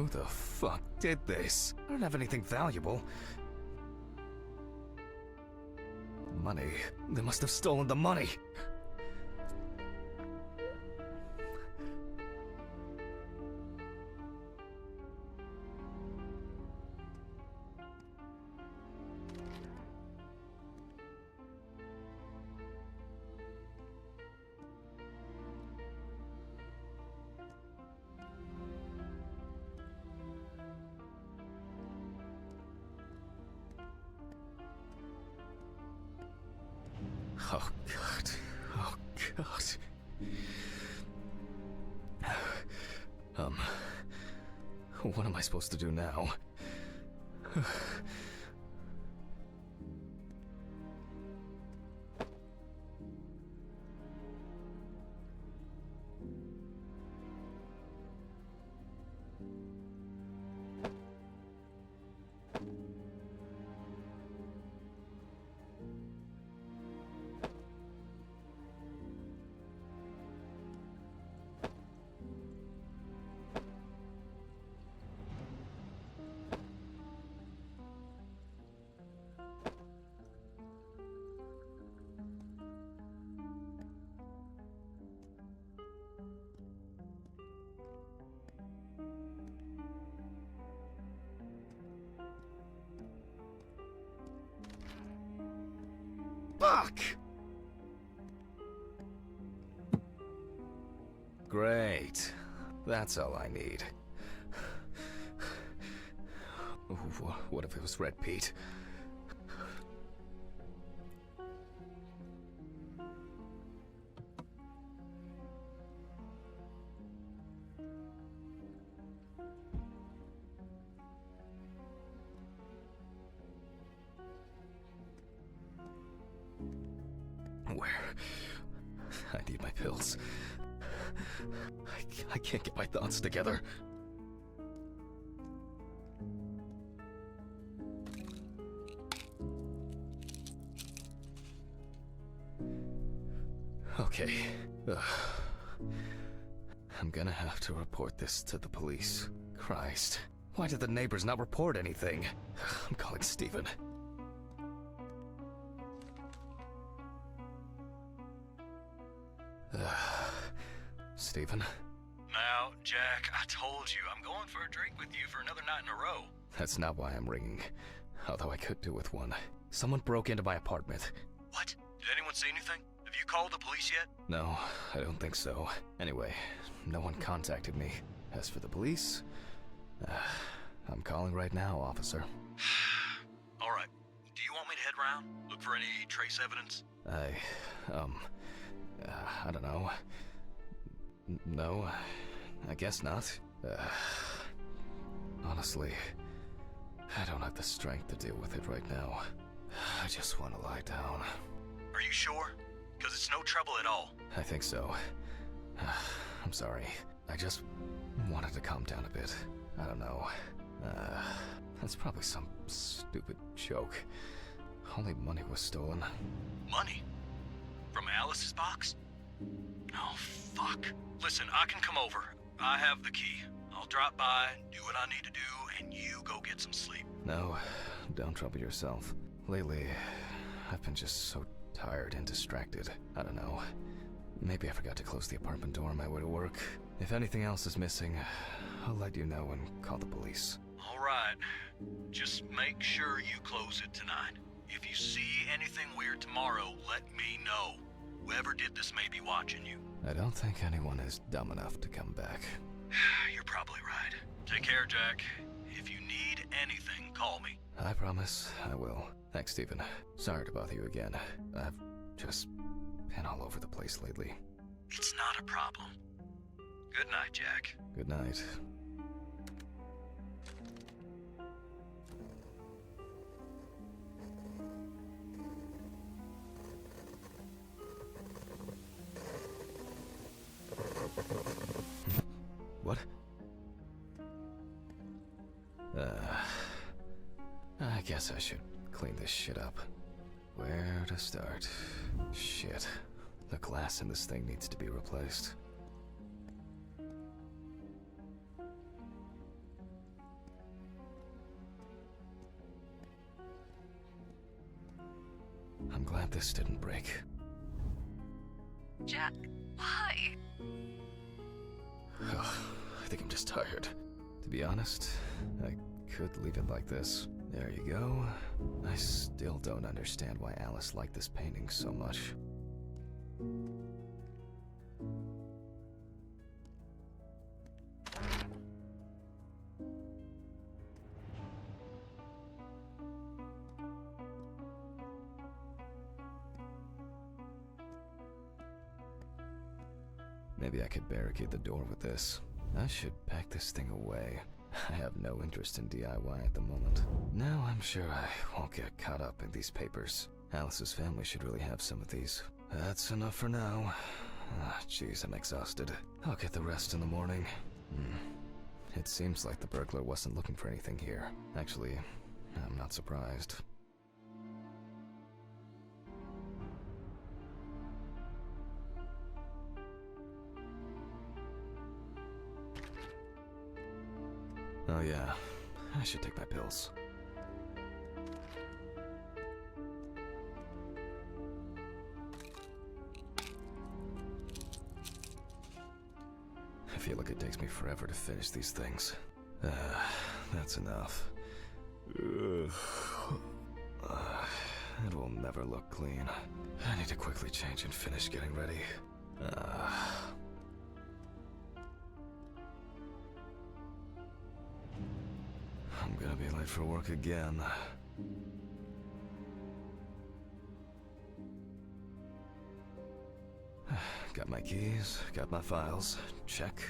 Who the fuck did this? I don't have anything valuable. Money. They must have stolen the money. Oh, God. Oh, God. What am I supposed to do now? Fuck! Great. That's all I need. What if it was Red Pete? Where? I need my pills. I can't get my thoughts together. Okay. I'm gonna have to report this to the police. Christ. Why did the neighbors not report anything? I'm calling Stephen. Stephen? Now, Jack, I told you I'm going for a drink with you for another night in a row. That's not why I'm ringing. Although I could do with one. Someone broke into my apartment. What? Did anyone see anything? Have you called the police yet? No, I don't think so. Anyway, no one contacted me. As for the police, I'm calling right now, officer. All right. Do you want me to head around? Look for any trace evidence? I don't know. No, I guess not. Honestly, I don't have the strength to deal with it right now. I just want to lie down. Are you sure? Because it's no trouble at all. I think so. I'm sorry. I just wanted to calm down a bit. I don't know. That's probably some stupid joke. Only money was stolen. Money? From Alice's box? Oh, fuck. Listen, I can come over. I have the key. I'll drop by, do what I need to do, and you go get some sleep. No, don't trouble yourself. Lately, I've been just so tired and distracted. I don't know. Maybe I forgot to close the apartment door on my way to work. If anything else is missing, I'll let you know and call the police. All right. Just make sure you close it tonight. If you see anything weird tomorrow, let me know. Whoever did this may be watching you. I don't think anyone is dumb enough to come back. You're probably right. Take care, Jack. If you need anything, call me. I promise I will. Thanks, Stephen. Sorry to bother you again. I've just been all over the place lately. It's not a problem. Good night, Jack. Good night. What? I guess I should clean this shit up. Where to start? Shit. The glass in this thing needs to be replaced. I'm glad this didn't break. Jack, why? I think I'm just tired. To be honest, I could leave it like this. There you go. I still don't understand why Alice liked this painting so much. Maybe I could barricade the door with this. I should pack this thing away. I have no interest in DIY at the moment. Now I'm sure I won't get caught up in these papers. Alice's family should really have some of these. That's enough for now. Jeez, I'm exhausted. I'll get the rest in the morning. It seems like the burglar wasn't looking for anything here. Actually, I'm not surprised. Oh yeah, I should take my pills. I feel like it takes me forever to finish these things. That's enough. It will never look clean. I need to quickly change and finish getting ready. I'm gonna be late for work again. Got my keys, got my files. Check.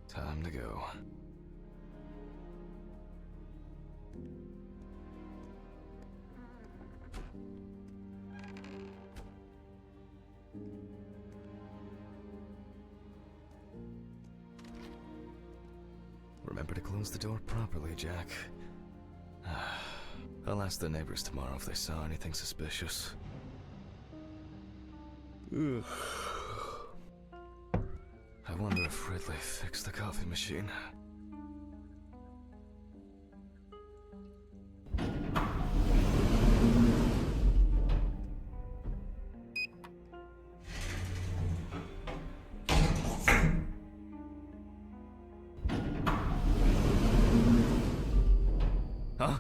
Time to go. Remember to close the door properly, Jack. I'll ask the neighbors tomorrow if they saw anything suspicious. I wonder if Ridley fixed the coffee machine. Huh?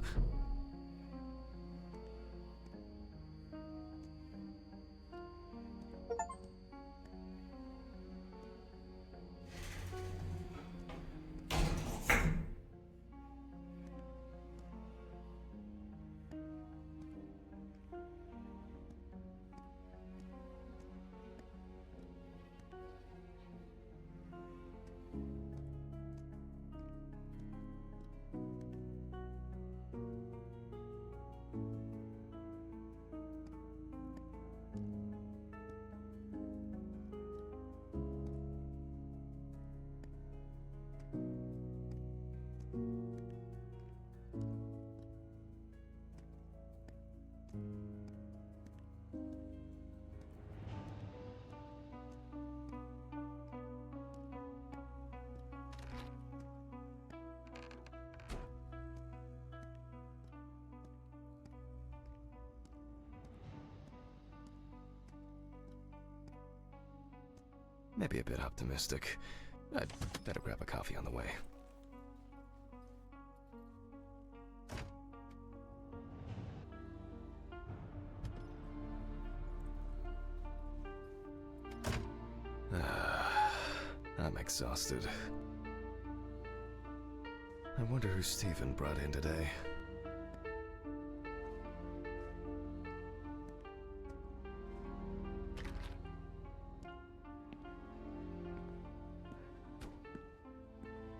Maybe a bit optimistic. I'd better grab a coffee on the way. I'm exhausted. I wonder who Stephen brought in today.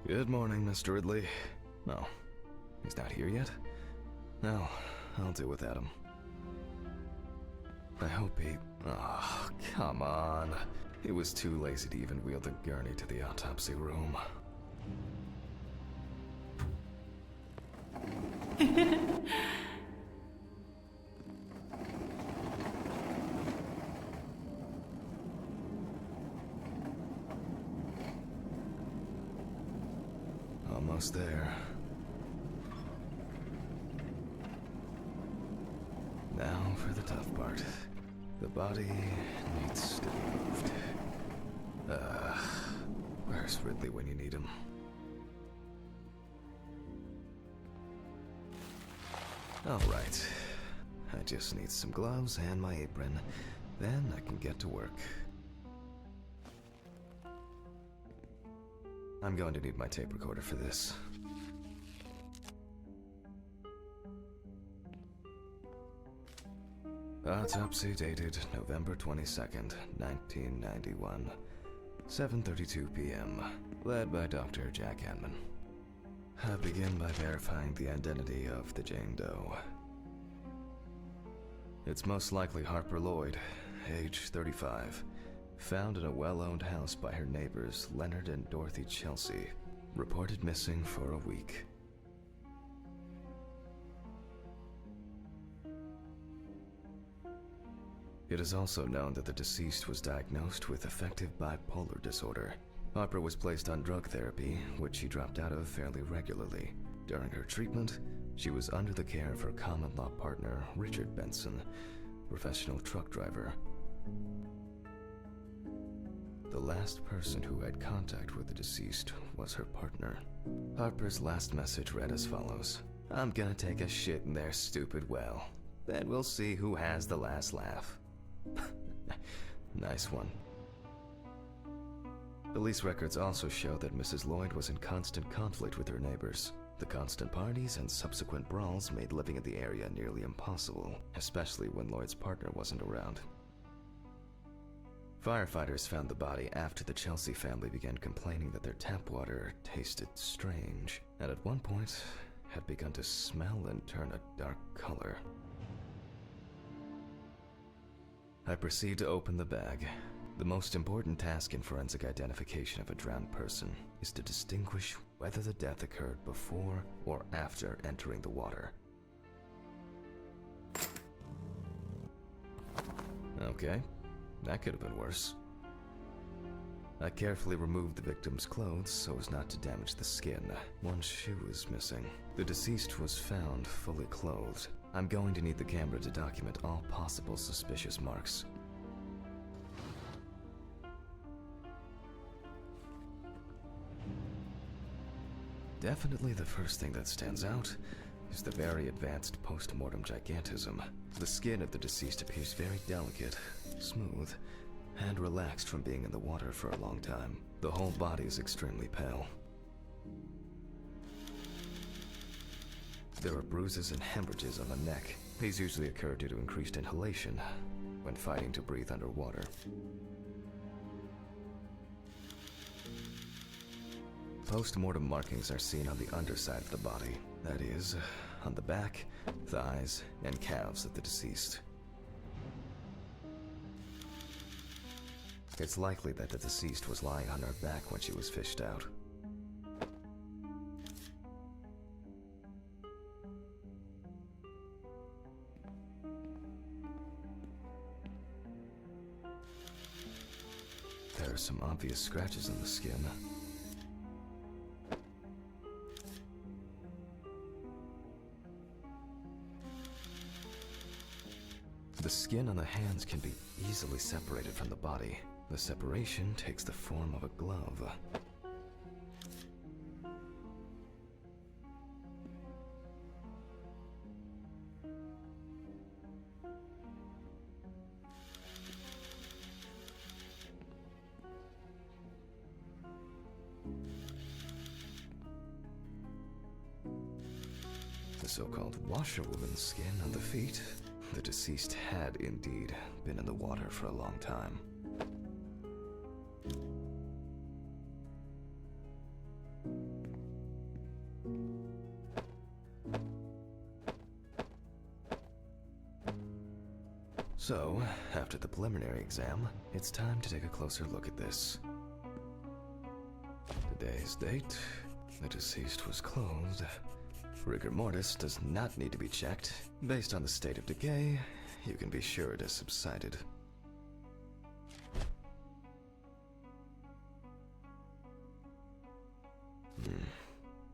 Good morning, Mr. Ridley. Oh, he's not here yet? No, I'll deal with Adam. I hope he... Oh, come on. He was too lazy to even wheel the gurney to the autopsy room. Almost there. for the tough part. The body needs to be moved. Where's Ridley when you need him? Alright. I just need some gloves and my apron. Then I can get to work. I'm going to need my tape recorder for this. Autopsy dated November 22nd, 1991. 7:32 p.m. Led by Dr. Jack Hanman. I begin by verifying the identity of the Jane Doe. It's most likely Harper Lloyd, age 35, found in a well-owned house by her neighbors Leonard and Dorothy Chelsea, reported missing for a week. It is also known that the deceased was diagnosed with affective bipolar disorder. Harper was placed on drug therapy, which she dropped out of fairly regularly. During her treatment, she was under the care of her common-law partner, Richard Benson, professional truck driver. The last person who had contact with the deceased was her partner. Harper's last message read as follows: "I'm gonna take a shit in their stupid well. Then we'll see who has the last laugh." Nice one. Police records also show that Mrs. Lloyd was in constant conflict with her neighbors. The constant parties and subsequent brawls made living in the area nearly impossible, especially when Lloyd's partner wasn't around. Firefighters found the body after the Chelsea family began complaining that their tap water tasted strange, and at one point had begun to smell and turn a dark color. I proceed to open the bag. The most important task in forensic identification of a drowned person is to distinguish whether the death occurred before or after entering the water. Okay, that could have been worse. I carefully removed the victim's clothes so as not to damage the skin. One shoe was missing. The deceased was found fully clothed. I'm going to need the camera to document all possible suspicious marks. Definitely the first thing that stands out is the very advanced post-mortem gigantism. The skin of the deceased appears very delicate, smooth, and relaxed from being in the water for a long time. The whole body is extremely pale. There are bruises and hemorrhages on the neck. These usually occur due to increased inhalation when fighting to breathe underwater. Post-mortem markings are seen on the underside of the body, that is, on the back, thighs, and calves of the deceased. It's likely that the deceased was lying on her back when she was fished out. There are some obvious scratches on the skin. The skin on the hands can be easily separated from the body. The separation takes the form of a glove. The so-called washerwoman's skin on the feet. The deceased had indeed been in the water for a long time. So, after the preliminary exam, it's time to take a closer look at this. Today's date, the deceased was clothed. Rigor mortis does not need to be checked. Based on the state of decay, you can be sure it has subsided.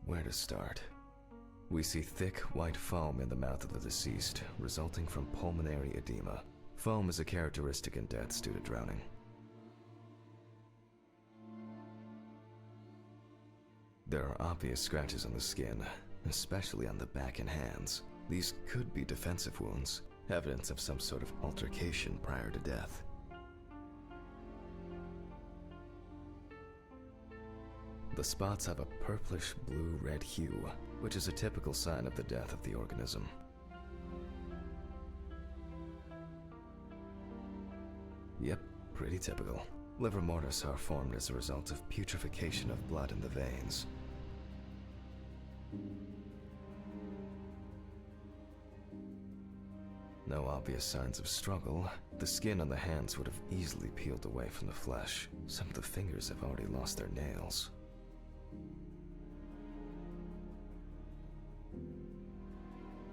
Where to start? We see thick, white foam in the mouth of the deceased, resulting from pulmonary edema. Foam is a characteristic in deaths due to drowning. There are obvious scratches on the skin, especially on the back and hands. These could be defensive wounds, evidence of some sort of altercation prior to death. The spots have a purplish blue-red hue, which is a typical sign of the death of the organism. Yep, pretty typical. Livor mortis are formed as a result of putrefaction of blood in the veins. No obvious signs of struggle. The skin on the hands would have easily peeled away from the flesh. Some of the fingers have already lost their nails.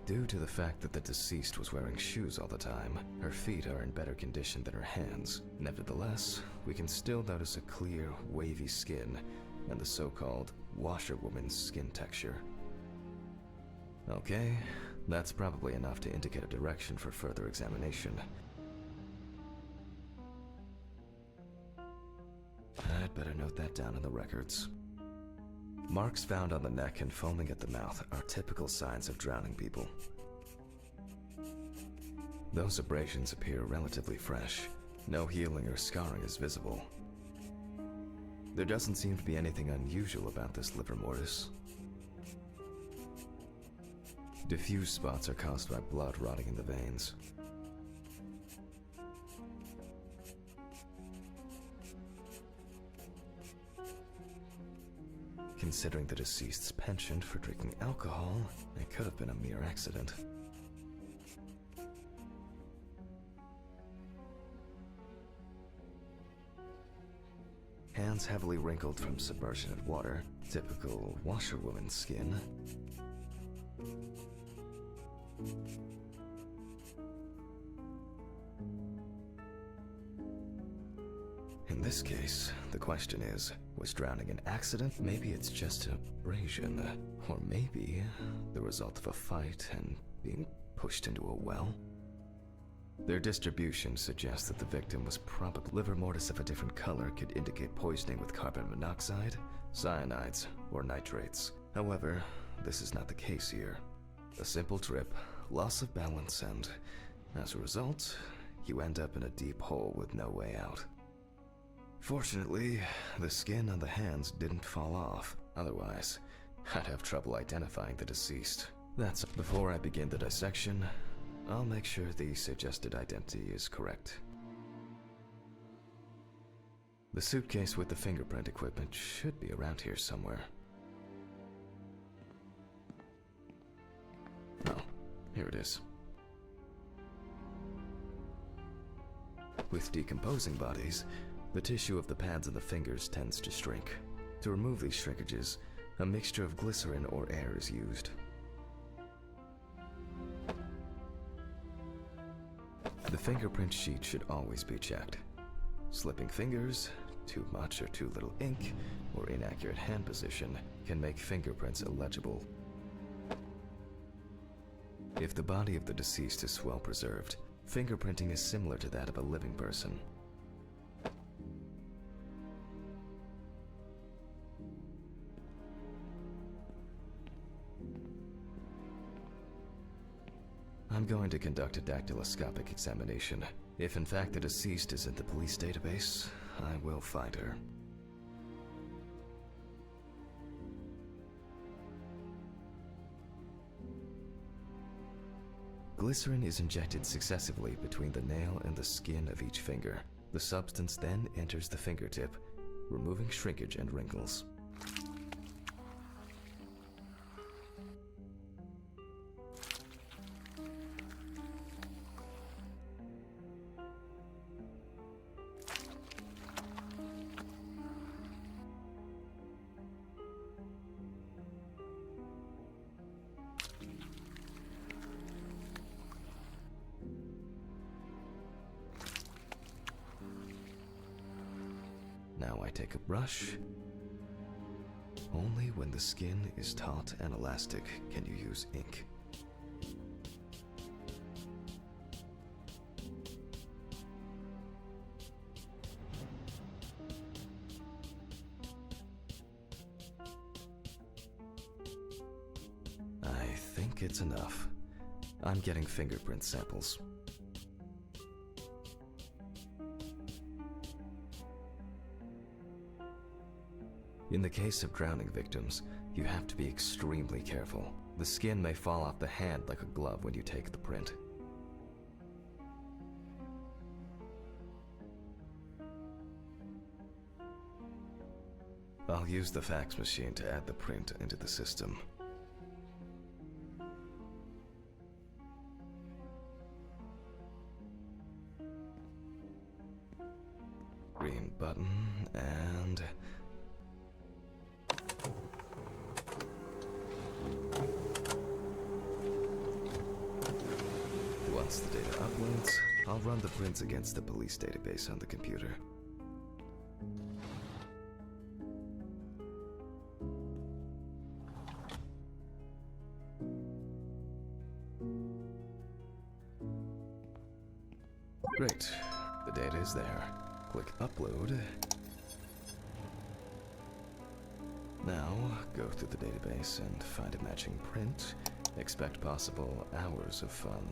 Due to the fact that the deceased was wearing shoes all the time, her feet are in better condition than her hands. Nevertheless, we can still notice a clear, wavy skin and the so-called washerwoman's skin texture. Okay, that's probably enough to indicate a direction for further examination. I'd better note that down in the records. Marks found on the neck and foaming at the mouth are typical signs of drowning people. Those abrasions appear relatively fresh. No healing or scarring is visible. There doesn't seem to be anything unusual about this livor mortis. Diffuse spots are caused by blood rotting in the veins. Considering the deceased's penchant for drinking alcohol, it could have been a mere accident. Hands heavily wrinkled from submersion in water, typical washerwoman skin. In this case, the question is, was drowning an accident? Maybe it's just an abrasion, or maybe the result of a fight and being pushed into a well. Their distribution suggests that the victim was probably livor mortis of a different color could indicate poisoning with carbon monoxide, cyanides, or nitrates. However, this is not the case here. A simple trip, loss of balance, and as a result, you end up in a deep hole with no way out. Fortunately, the skin on the hands didn't fall off. Otherwise, I'd have trouble identifying the deceased. That's before I begin the dissection. I'll make sure the suggested identity is correct. The suitcase with the fingerprint equipment should be around here somewhere. Oh, here it is. With decomposing bodies, the tissue of the pads of the fingers tends to shrink. To remove these shrinkages, a mixture of glycerin or air is used. The fingerprint sheet should always be checked. Slipping fingers, too much or too little ink, or inaccurate hand position can make fingerprints illegible. If the body of the deceased is well preserved, fingerprinting is similar to that of a living person. I'm going to conduct a dactyloscopic examination. If in fact the deceased is in the police database, I will find her. Glycerin is injected successively between the nail and the skin of each finger. The substance then enters the fingertip, removing shrinkage and wrinkles. Now I take a brush Only when the skin is taut and elastic can you use ink. I think it's enough. I'm getting fingerprint samples. In the case of drowning victims, you have to be extremely careful. The skin may fall off the hand like a glove when you take the print. I'll use the fax machine to add the print into the system. Green button, and... Once the data uploads, I'll run the prints against the police database on the computer. Great. The data is there. Click Upload. Now, go through the database and find a matching print. Expect possible hours of fun.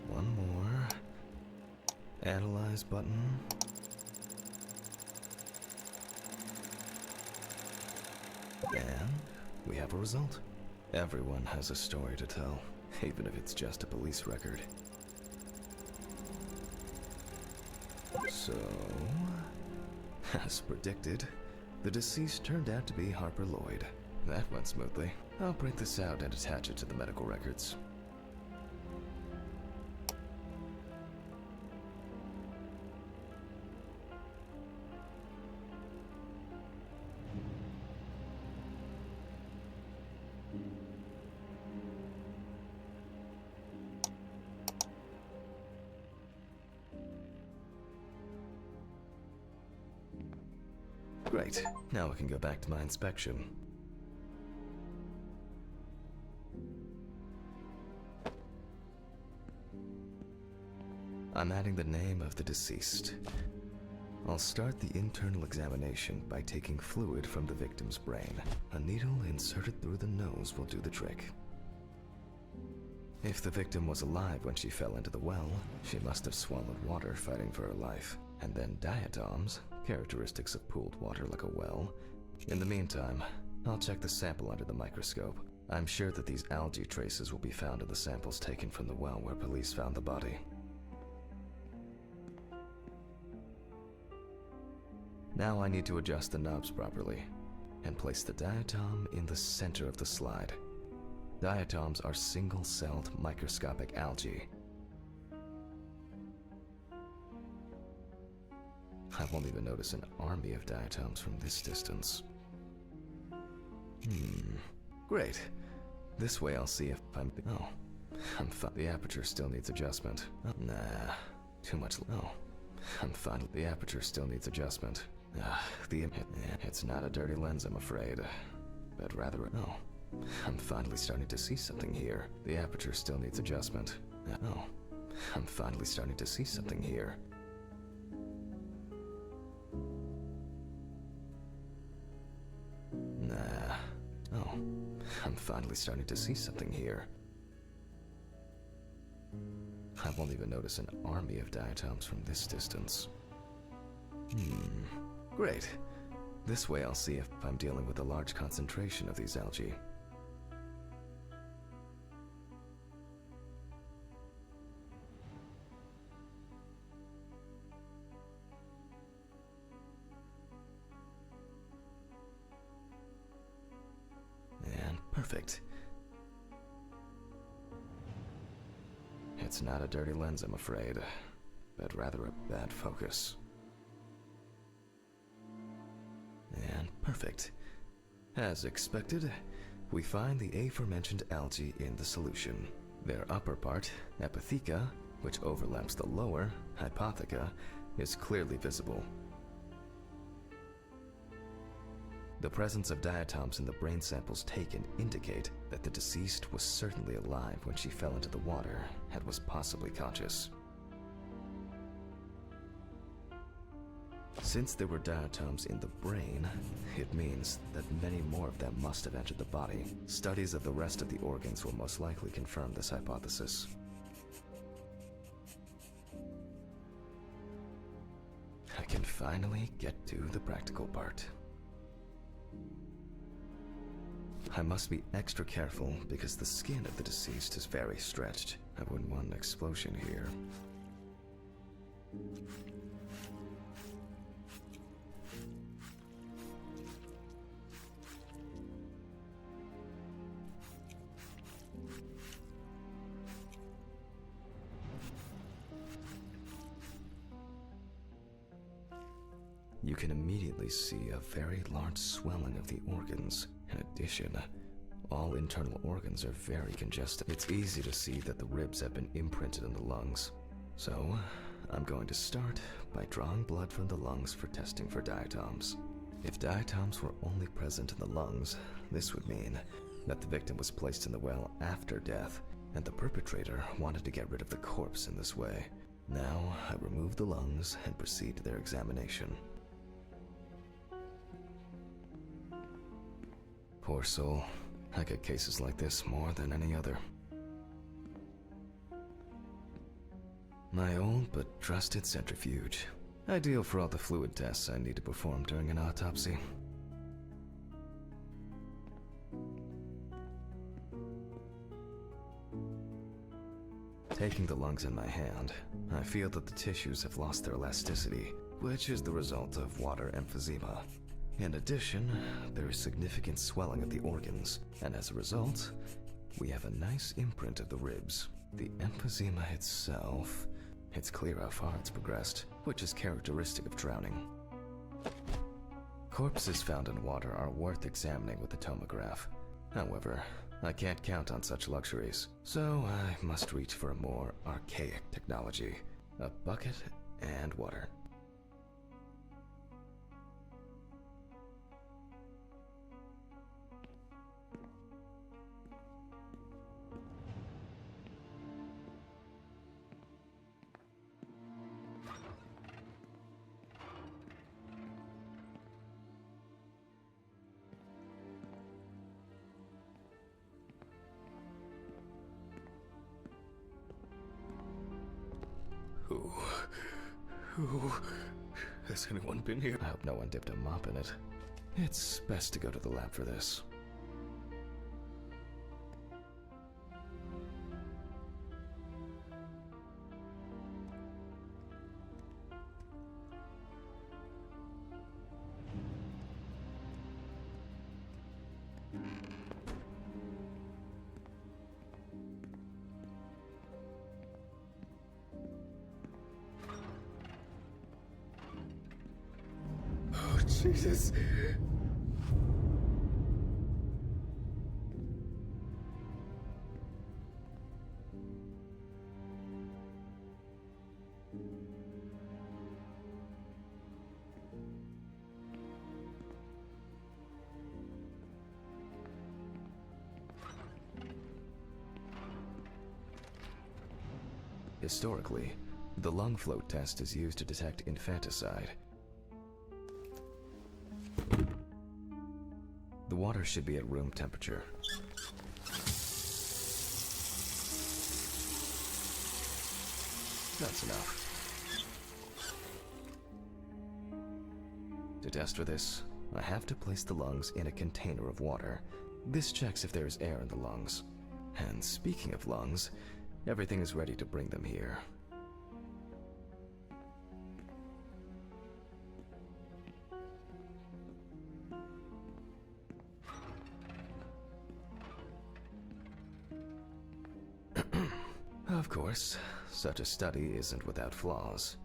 One more. Analyze button. And we have a result. Everyone has a story to tell, even if it's just a police record. So, as predicted, the deceased turned out to be Harper Lloyd. That went smoothly. I'll print this out and attach it to the medical records. Great. Now I can go back to my inspection. I'm adding the name of the deceased. I'll start the internal examination by taking fluid from the victim's brain. A needle inserted through the nose will do the trick. If the victim was alive when she fell into the well, she must have swallowed water fighting for her life. And then diatoms, characteristics of pooled water like a well. In the meantime, I'll check the sample under the microscope. I'm sure that these algae traces will be found in the samples taken from the well where police found the body. Now I need to adjust the knobs properly and place the diatom in the center of the slide. Diatoms are single-celled microscopic algae. I won't even notice an army of diatoms from this distance. Great. This way I'll see if I'm... Oh, I'm fine. The aperture still needs adjustment. Oh, nah, too much... Oh, I'm fine. The aperture still needs adjustment. It's not a dirty lens, I'm afraid. But rather... Oh, I'm finally starting to see something here. The aperture still needs adjustment. Oh, I'm finally starting to see something here. Nah. Oh, I'm finally starting to see something here. I won't even notice an army of diatoms from this distance. Great. This way I'll see if I'm dealing with a large concentration of these algae. And perfect. It's not a dirty lens, I'm afraid, but rather a bad focus. Perfect. As expected, we find the aforementioned algae in the solution. Their upper part, epitheca, which overlaps the lower, hypotheca, is clearly visible. The presence of diatoms in the brain samples taken indicate that the deceased was certainly alive when she fell into the water and was possibly conscious. Since there were diatoms in the brain, it means that many more of them must have entered the body. Studies of the rest of the organs will most likely confirm this hypothesis. I can finally get to the practical part. I must be extra careful because the skin of the deceased is very stretched. I wouldn't want an explosion here. You can immediately see a very large swelling of the organs. In addition, all internal organs are very congested. It's easy to see that the ribs have been imprinted in the lungs. So, I'm going to start by drawing blood from the lungs for testing for diatoms. If diatoms were only present in the lungs, this would mean that the victim was placed in the well after death, and the perpetrator wanted to get rid of the corpse in this way. Now, I remove the lungs and proceed to their examination. Poor soul. I get cases like this more than any other. My old but trusted centrifuge. Ideal for all the fluid tests I need to perform during an autopsy. Taking the lungs in my hand, I feel that the tissues have lost their elasticity, which is the result of water emphysema. In addition, there is significant swelling of the organs, and as a result, we have a nice imprint of the ribs. The emphysema itself, it's clear how far it's progressed, which is characteristic of drowning. Corpses found in water are worth examining with a tomograph. However, I can't count on such luxuries, so I must reach for a more archaic technology, a bucket and water. Has anyone been here? I hope no one dipped a mop in it. It's best to go to the lab for this. Jesus. Historically, the lung float test is used to detect infanticide. The water should be at room temperature. That's enough. To test for this, I have to place the lungs in a container of water. This checks if there is air in the lungs. And speaking of lungs, everything is ready to bring them here. Of course, such a study isn't without flaws.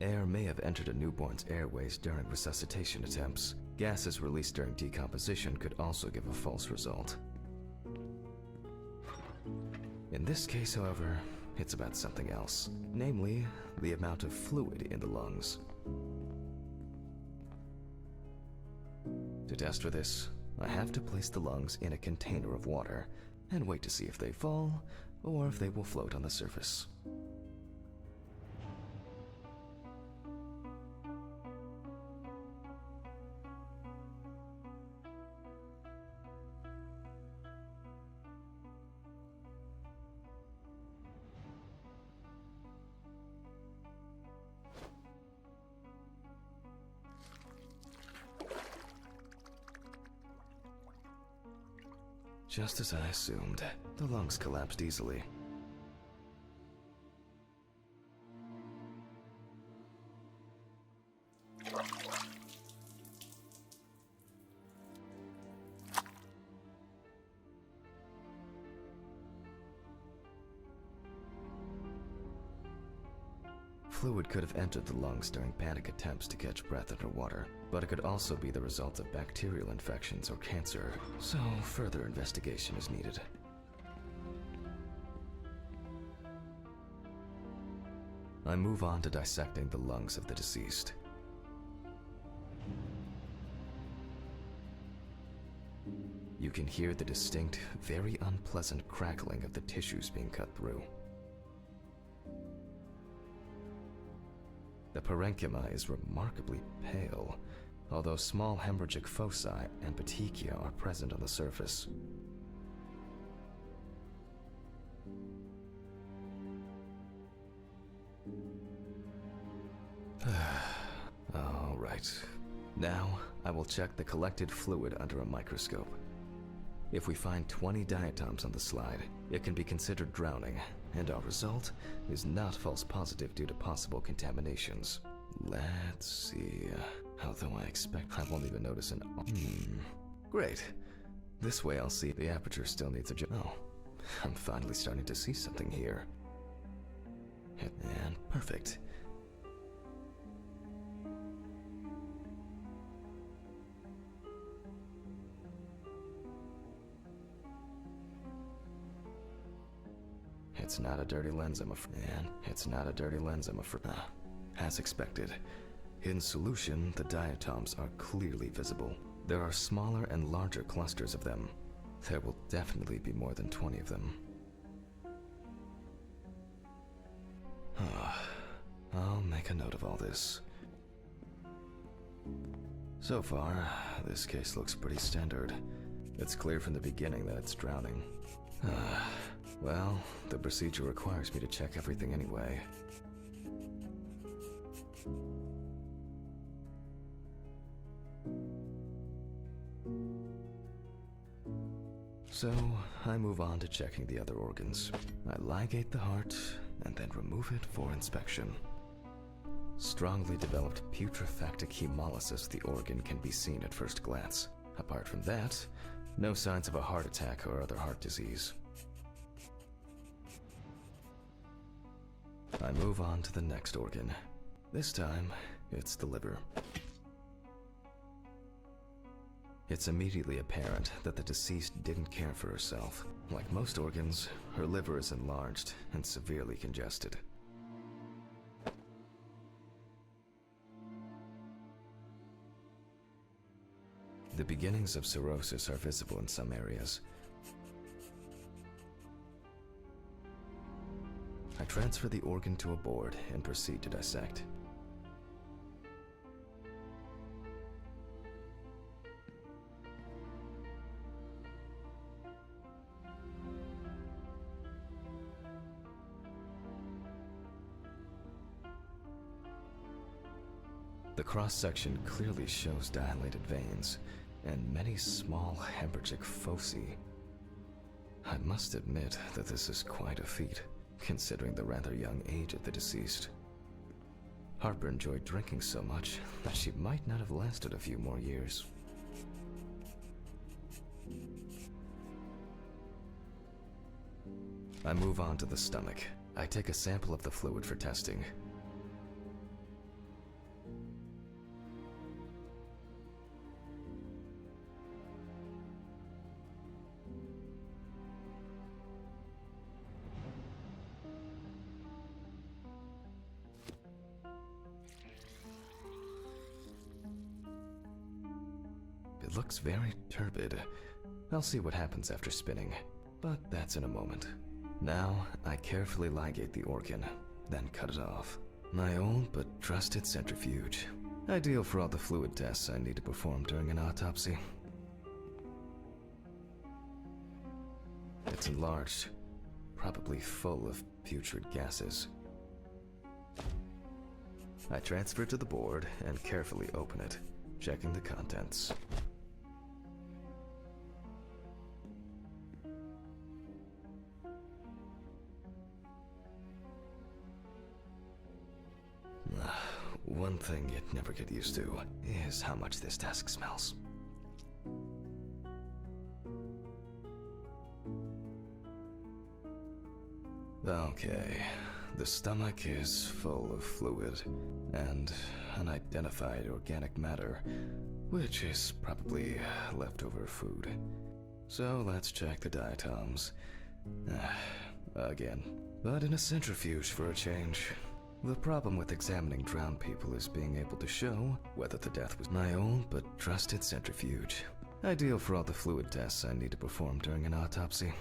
Air may have entered a newborn's airways during resuscitation attempts. Gases released during decomposition could also give a false result. In this case, however, it's about something else, namely, the amount of fluid in the lungs. To test for this, I have to place the lungs in a container of water and wait to see if they fall or if they will float on the surface. Just as I assumed, the lungs collapsed easily. Fluid could have entered the lungs during panic attempts to catch breath underwater, but it could also be the result of bacterial infections or cancer, so further investigation is needed. I move on to dissecting the lungs of the deceased. You can hear the distinct, very unpleasant crackling of the tissues being cut through. The parenchyma is remarkably pale, although small hemorrhagic foci and petechia are present on the surface. All right. Now, I will check the collected fluid under a microscope. If we find 20 diatoms on the slide, it can be considered drowning, and our result is not false positive due to possible contaminations. Let's see. Although I expect I won't even notice an... Great. This way I'll see the aperture still needs a job. Oh, I'm finally starting to see something here. And perfect. It's not a dirty lens, I'm afraid. And it's not a dirty lens, I'm afraid. As expected. In solution, the diatoms are clearly visible. There are smaller and larger clusters of them. There will definitely be more than 20 of them. I'll make a note of all this. So far, this case looks pretty standard. It's clear from the beginning that it's drowning. Well, the procedure requires me to check everything anyway. So, I move on to checking the other organs. I ligate the heart, and then remove it for inspection. Strongly developed putrefactic hemolysis of the organ can be seen at first glance. Apart from that, no signs of a heart attack or other heart disease. I move on to the next organ. This time, it's the liver. It's immediately apparent that the deceased didn't care for herself. Like most organs, her liver is enlarged and severely congested. The beginnings of cirrhosis are visible in some areas. I transfer the organ to a board and proceed to dissect. The cross-section clearly shows dilated veins and many small hemorrhagic foci. I must admit that this is quite a feat, considering the rather young age of the deceased. Harper enjoyed drinking so much that she might not have lasted a few more years. I move on to the stomach. I take a sample of the fluid for testing. looks very turbid. I'll see what happens after spinning, but that's in a moment. Now, I carefully ligate the organ, then cut it off. My old but trusted centrifuge. Ideal for all the fluid tests I need to perform during an autopsy. It's enlarged, probably full of putrid gases. I transfer it to the board and carefully open it, checking the contents. One thing you'd never get used to is how much this desk smells. Okay, the stomach is full of fluid and unidentified organic matter, which is probably leftover food. So let's check the diatoms. Again, but in a centrifuge for a change. The problem with examining drowned people is being able to show whether the death was my old but trusted centrifuge. Ideal for all the fluid tests I need to perform during an autopsy.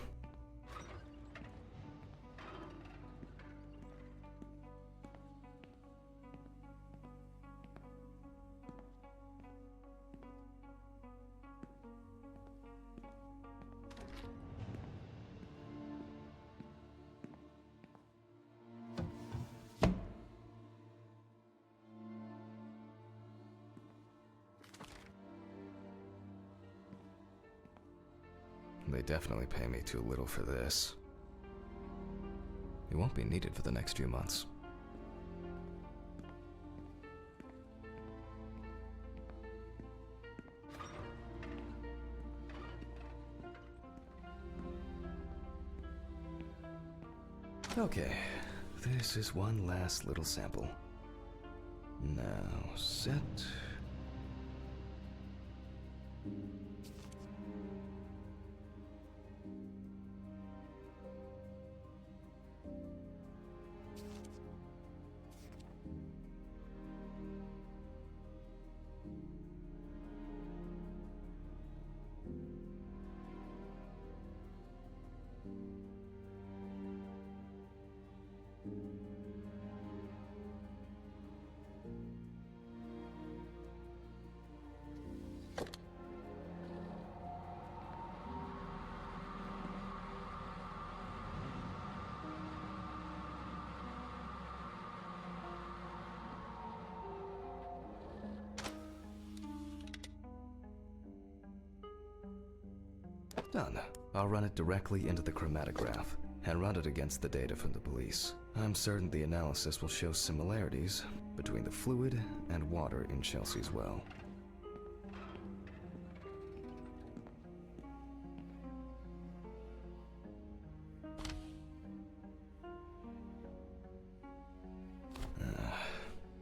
They definitely pay me too little for this. It won't be needed for the next few months. Okay, this is one last little sample. Now, set. Done. I'll run it directly into the chromatograph and run it against the data from the police. I'm certain the analysis will show similarities between the fluid and water in Chelsea's well.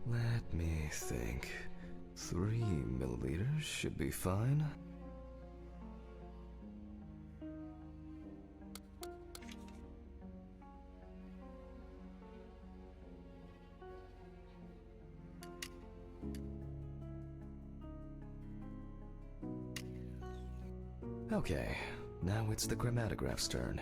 Let me think. 3 milliliters should be fine. Okay, now it's the chromatograph's turn.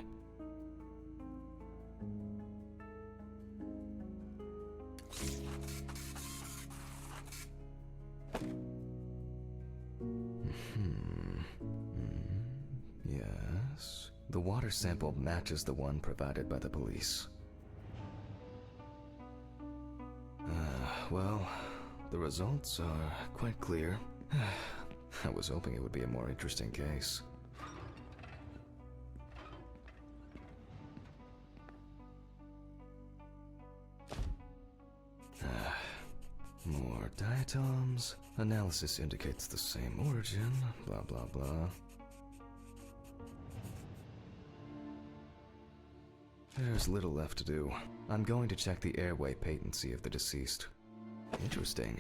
Yes. The water sample matches the one provided by the police. Well, the results are quite clear. I was hoping it would be a more interesting case. More diatoms. Analysis indicates the same origin. Blah, blah, blah. There's little left to do. I'm going to check the airway patency of the deceased. Interesting.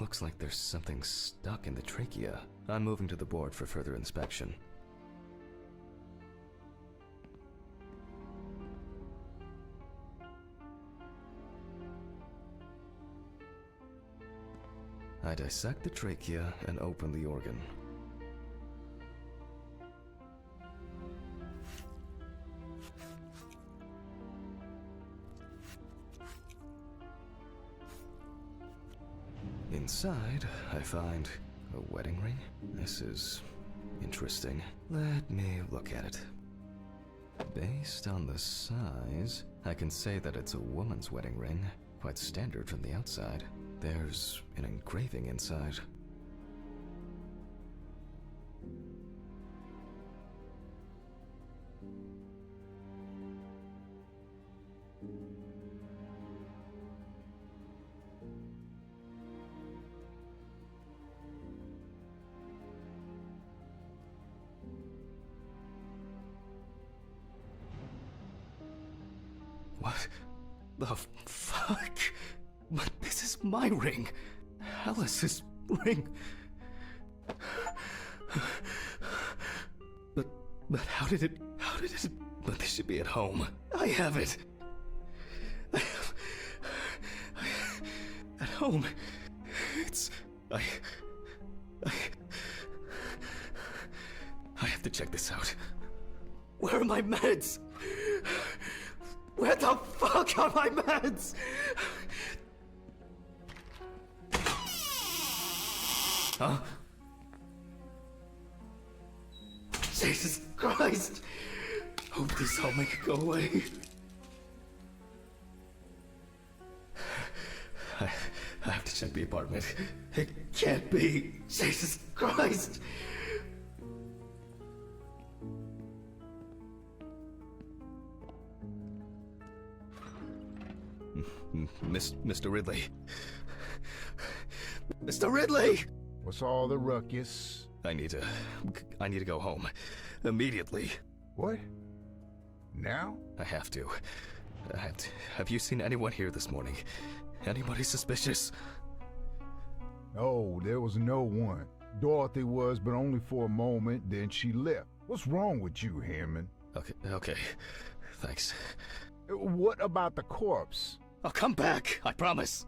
Looks like there's something stuck in the trachea. I'm moving to the board for further inspection. I dissect the trachea and open the organ. Inside, I find a wedding ring. This is interesting. Let me look at it. Based on the size, I can say that it's a woman's wedding ring. Quite standard from the outside. There's an engraving inside. What the fuck? But this is my ring. Alice's ring. But how did it, but this should be at home. I have it. At home. I have to check this out. Where are my meds? Where the fuck are my meds? Huh? Jesus Christ! Hope this all make it go away. I have to check the apartment. It can't be. Jesus Christ! Mr. Ridley. Mr. Ridley! What's all the ruckus? I need to go home. Immediately. What? Now? I have to. Have you seen anyone here this morning? Anybody suspicious? No, there was no one. Dorothy was, but only for a moment, then she left. What's wrong with you, Hammond? Okay. Thanks. What about the corpse? I'll come back, I promise.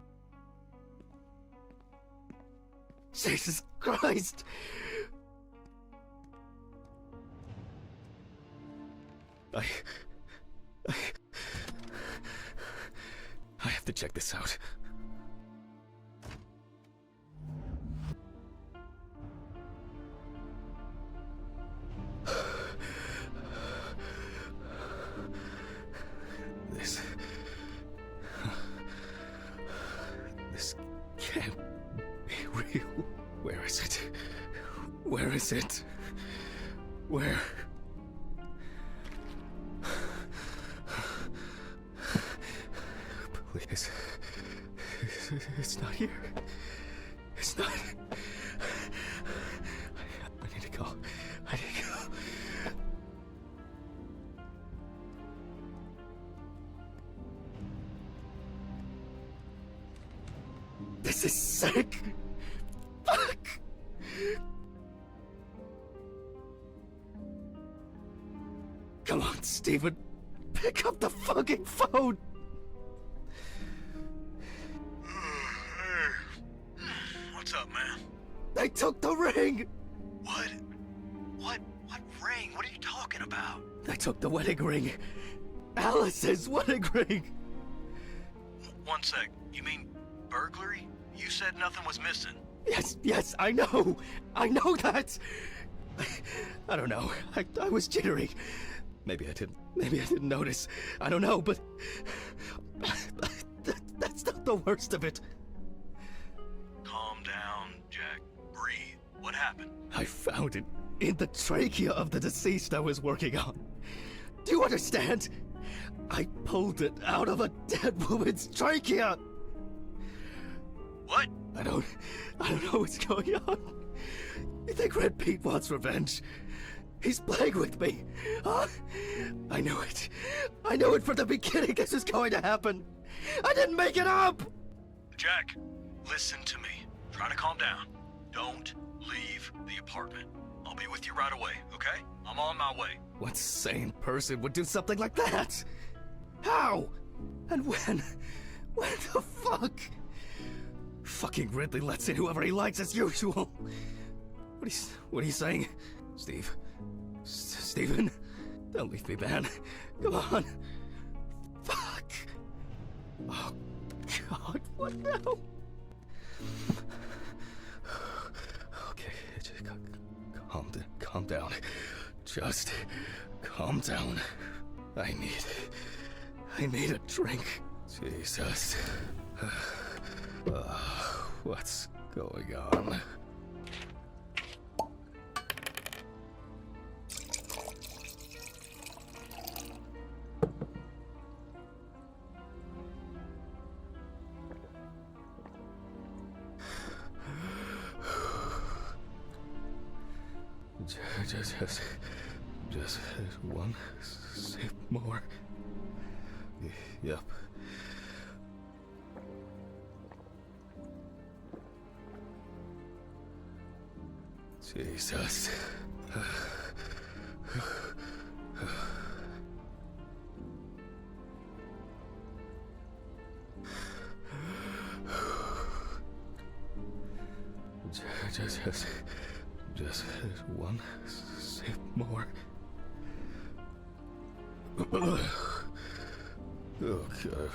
Jesus Christ! I have to check this out. This can't be real. Where is it? Where is it? Where? Please. It's not here. It's not. I need to go. I need to go. This is sick. Fuck. Come on, Stephen. Pick up the fucking phone. What's up, man? They took the ring. What? What ring? What are you talking about? They took the wedding ring. Alice's wedding ring. One sec. You mean burglary? You said nothing was missing. Yes, I know that. I don't know. I was jittery. Maybe I didn't notice. I don't know, but that's not the worst of it. Calm down, Jack. Breathe. What happened? I found it in the trachea of the deceased I was working on. Do you understand? I pulled it out of a dead woman's trachea. What? I don't know what's going on. You think Red Pete wants revenge? He's playing with me. Huh? I knew it. I knew it from the beginning this was going to happen. I didn't make it up! Jack, listen to me. Try to calm down. Don't leave the apartment. I'll be with you right away, okay? I'm on my way. What sane person would do something like that? How? And when? When the fuck? Fucking Ridley lets in whoever he likes as usual. What are you saying? Stephen? Don't leave me, man. Come on. Fuck. Oh, God, what now? Calm down. Just calm down. I need a drink. Jesus. What's going on? Just one sip more. Yep. Jesus. Just one sip more. Oh, God.